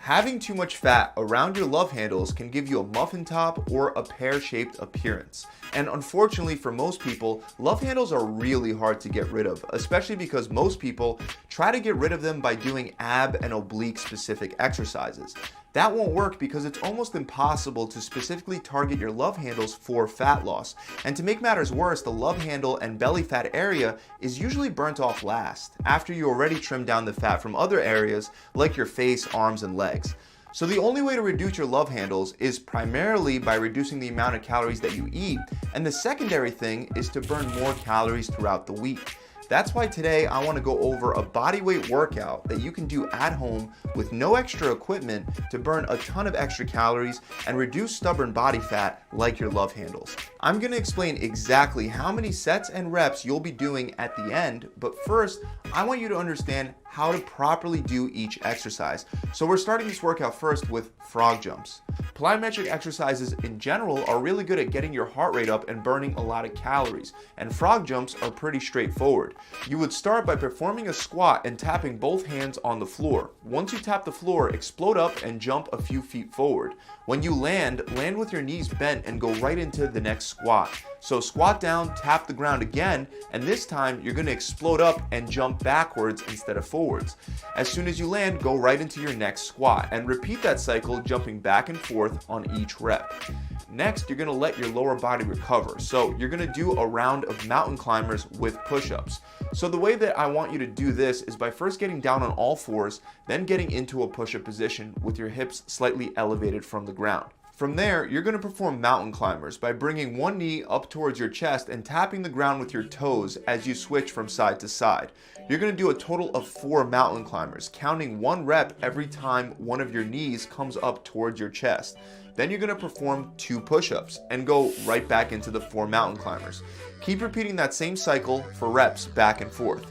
Having too much fat around your love handles can give you a muffin top or a pear-shaped appearance. And unfortunately for most people, love handles are really hard to get rid of, especially because most people try to get rid of them by doing ab and oblique specific exercises. That won't work because it's almost impossible to specifically target your love handles for fat loss. And to make matters worse, the love handle and belly fat area is usually burnt off last, after you already trimmed down the fat from other areas like your face, arms, and legs. So the only way to reduce your love handles is primarily by reducing the amount of calories that you eat, and the secondary thing is to burn more calories throughout the week. That's why today I want to go over a bodyweight workout that you can do at home with no extra equipment to burn a ton of extra calories and reduce stubborn body fat like your love handles. I'm going to explain exactly how many sets and reps you'll be doing at the end, but first I want you to understand how to properly do each exercise. So we're starting this workout first with frog jumps. Plyometric exercises in general are really good at getting your heart rate up and burning a lot of calories, and frog jumps are pretty straightforward. You would start by performing a squat and tapping both hands on the floor. Once you tap the floor, explode up and jump a few feet forward. When you land with your knees bent and go right into the next squat. So squat down, tap the ground again, and this time you're going to explode up and jump backwards instead of forwards. As soon as you land, go right into your next squat and repeat that cycle, jumping back and forth on each rep. Next, you're going to let your lower body recover. So you're going to do a round of mountain climbers with push-ups. So the way that I want you to do this is by first getting down on all fours, then getting into a push-up position with your hips slightly elevated from the ground. From there, you're going to perform mountain climbers by bringing one knee up towards your chest and tapping the ground with your toes as you switch from side to side. You're going to do a total of 4 mountain climbers, counting 1 rep every time one of your knees comes up towards your chest. Then you're going to perform 2 push-ups and go right back into the 4 mountain climbers. Keep repeating that same cycle for reps back and forth.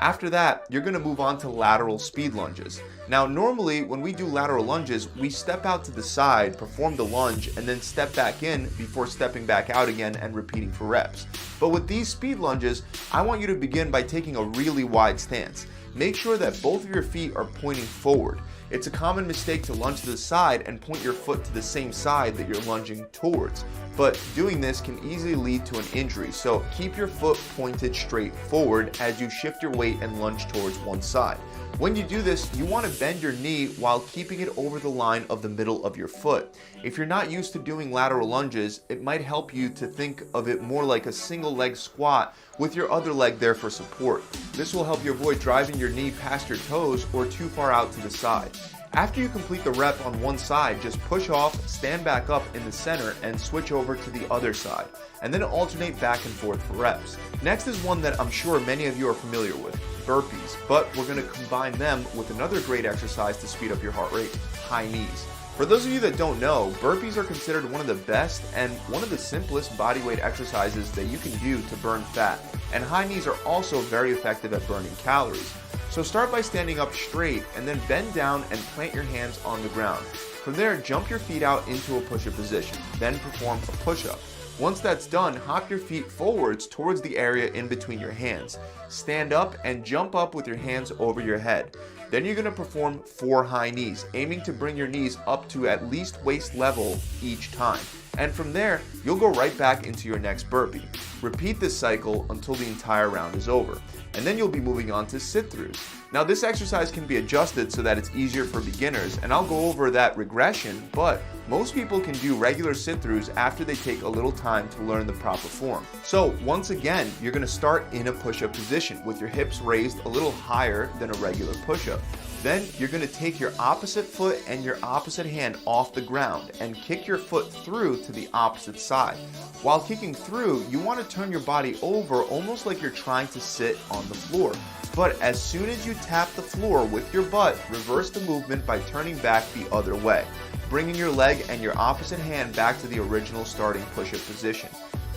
After that, you're going to move on to lateral speed lunges. Now, normally when we do lateral lunges, we step out to the side, perform the lunge, and then step back in before stepping back out again and repeating for reps. But with these speed lunges, I want you to begin by taking a really wide stance. Make sure that both of your feet are pointing forward. It's a common mistake to lunge to the side and point your foot to the same side that you're lunging towards. But doing this can easily lead to an injury, so keep your foot pointed straight forward as you shift your weight and lunge towards one side. When you do this, you want to bend your knee while keeping it over the line of the middle of your foot. If you're not used to doing lateral lunges, it might help you to think of it more like a single leg squat with your other leg there for support. This will help you avoid driving your knee past your toes or too far out to the side. After you complete the rep on one side, just push off, stand back up in the center, and switch over to the other side, and then alternate back and forth for reps. Next is one that I'm sure many of you are familiar with, burpees, but we're going to combine them with another great exercise to speed up your heart rate, high knees. For those of you that don't know, burpees are considered one of the best and one of the simplest bodyweight exercises that you can do to burn fat, and high knees are also very effective at burning calories. So start by standing up straight and then bend down and plant your hands on the ground. From there, jump your feet out into a push-up position, then perform a push-up. Once that's done, hop your feet forwards towards the area in between your hands. Stand up and jump up with your hands over your head. Then you're going to perform 4 high knees, aiming to bring your knees up to at least waist level each time. And from there, you'll go right back into your next burpee. Repeat this cycle until the entire round is over. And then you'll be moving on to sit-throughs. Now, this exercise can be adjusted so that it's easier for beginners, and I'll go over that regression, but most people can do regular sit-throughs after they take a little time to learn the proper form. So once again, you're going to start in a push-up position with your hips raised a little higher than a regular push-up. Then you're going to take your opposite foot and your opposite hand off the ground and kick your foot through to the opposite side. While kicking through, you want to turn your body over almost like you're trying to sit on the floor. But as soon as you tap the floor with your butt, reverse the movement by turning back the other way, bringing your leg and your opposite hand back to the original starting push-up position.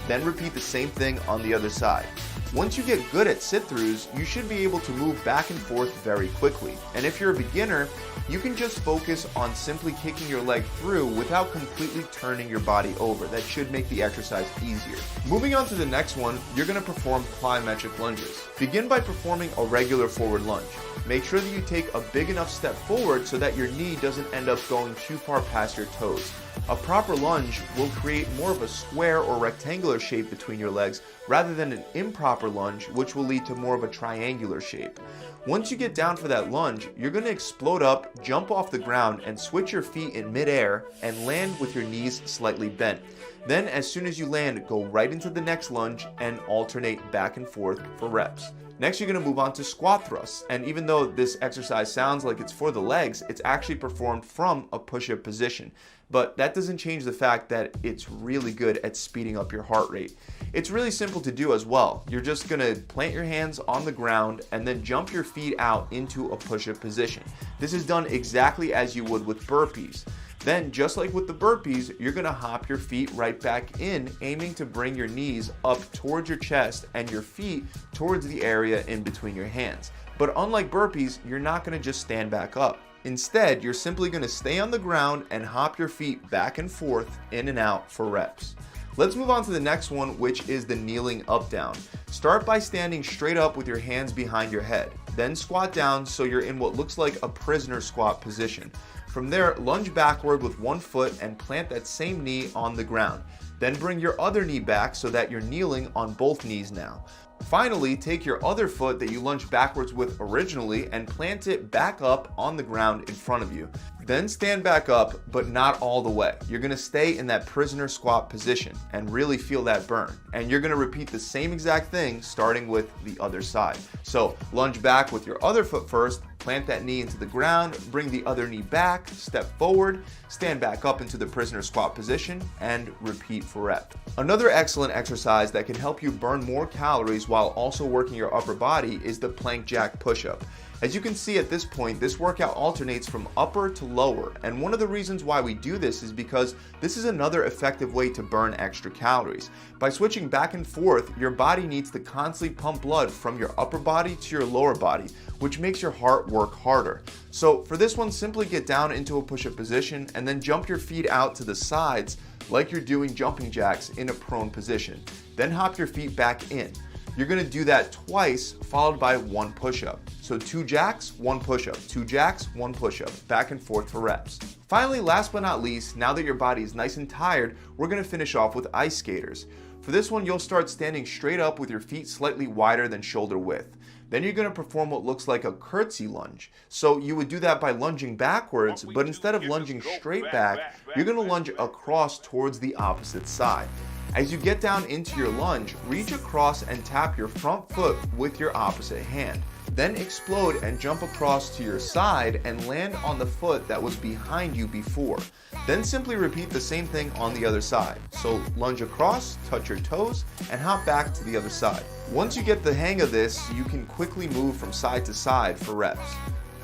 Then repeat the same thing on the other side. Once you get good at sit-throughs, you should be able to move back and forth very quickly. And if you're a beginner, you can just focus on simply kicking your leg through without completely turning your body over. That should make the exercise easier. Moving on to the next one, you're going to perform plyometric lunges. Begin by performing a regular forward lunge. Make sure that you take a big enough step forward so that your knee doesn't end up going too far past your toes. A proper lunge will create more of a square or rectangular shape between your legs rather than an improper lunge, which will lead to more of a triangular shape. Once you get down for that lunge, you're going to explode up, jump off the ground, and switch your feet in midair and land with your knees slightly bent. Then as soon as you land, go right into the next lunge and alternate back and forth for reps. Next, you're going to move on to squat thrusts, and even though this exercise sounds like it's for the legs, it's actually performed from a push-up position. But that doesn't change the fact that it's really good at speeding up your heart rate. It's really simple to do as well. You're just going to plant your hands on the ground and then jump your feet out into a push-up position. This is done exactly as you would with burpees. Then, just like with the burpees, you're going to hop your feet right back in, aiming to bring your knees up towards your chest and your feet towards the area in between your hands. But unlike burpees, you're not going to just stand back up. Instead, you're simply going to stay on the ground and hop your feet back and forth, in and out for reps. Let's move on to the next one, which is the kneeling up down. Start by standing straight up with your hands behind your head. Then squat down so you're in what looks like a prisoner squat position. From there, lunge backward with one foot and plant that same knee on the ground. Then bring your other knee back so that you're kneeling on both knees now. Finally, take your other foot that you lunged backwards with originally and plant it back up on the ground in front of you. Then stand back up, but not all the way. You're going to stay in that prisoner squat position and really feel that burn. And you're going to repeat the same exact thing starting with the other side. So lunge back with your other foot first, plant that knee into the ground, bring the other knee back, step forward, stand back up into the prisoner squat position, and repeat for rep. Another excellent exercise that can help you burn more calories while also working your upper body is the plank jack push-up. As you can see at this point, this workout alternates from upper to lower, and one of the reasons why we do this is because this is another effective way to burn extra calories. By switching back and forth, your body needs to constantly pump blood from your upper body to your lower body, which makes your heart work harder. So for this one, simply get down into a push-up position and then jump your feet out to the sides like you're doing jumping jacks in a prone position. Then hop your feet back in. You're going to do that twice, followed by one push-up. So 2 jacks, 1 push-up, 2 jacks, 1 push-up, back and forth for reps. Finally, last but not least, now that your body is nice and tired, we're going to finish off with ice skaters. For this one, you'll start standing straight up with your feet slightly wider than shoulder width. Then you're going to perform what looks like a curtsy lunge. So you would do that by lunging backwards, but instead of lunging straight back, you're going to lunge across towards the opposite side. As you get down into your lunge, reach across and tap your front foot with your opposite hand. Then explode and jump across to your side and land on the foot that was behind you before. Then simply repeat the same thing on the other side. So lunge across, touch your toes, and hop back to the other side. Once you get the hang of this, you can quickly move from side to side for reps.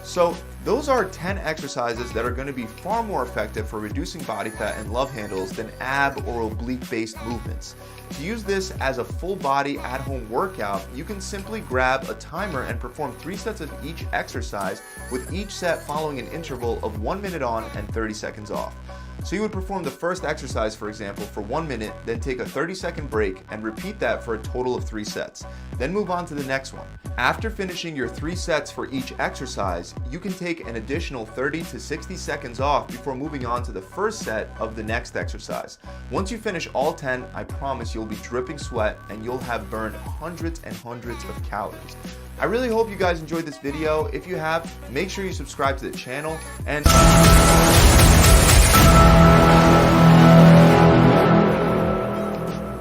So those are 10 exercises that are going to be far more effective for reducing body fat and love handles than ab or oblique based movements. To use this as a full body at home workout, you can simply grab a timer and perform 3 sets of each exercise, with each set following an interval of 1 minute on and 30 seconds off. So you would perform the first exercise, for example, for 1 minute, then take a 30-second break and repeat that for a total of 3 sets. Then move on to the next one. After finishing your 3 sets for each exercise, you can take an additional 30 to 60 seconds off before moving on to the first set of the next exercise. Once you finish all 10, I promise you'll be dripping sweat and you'll have burned hundreds and hundreds of calories. I really hope you guys enjoyed this video. If you have, make sure you subscribe to the channel and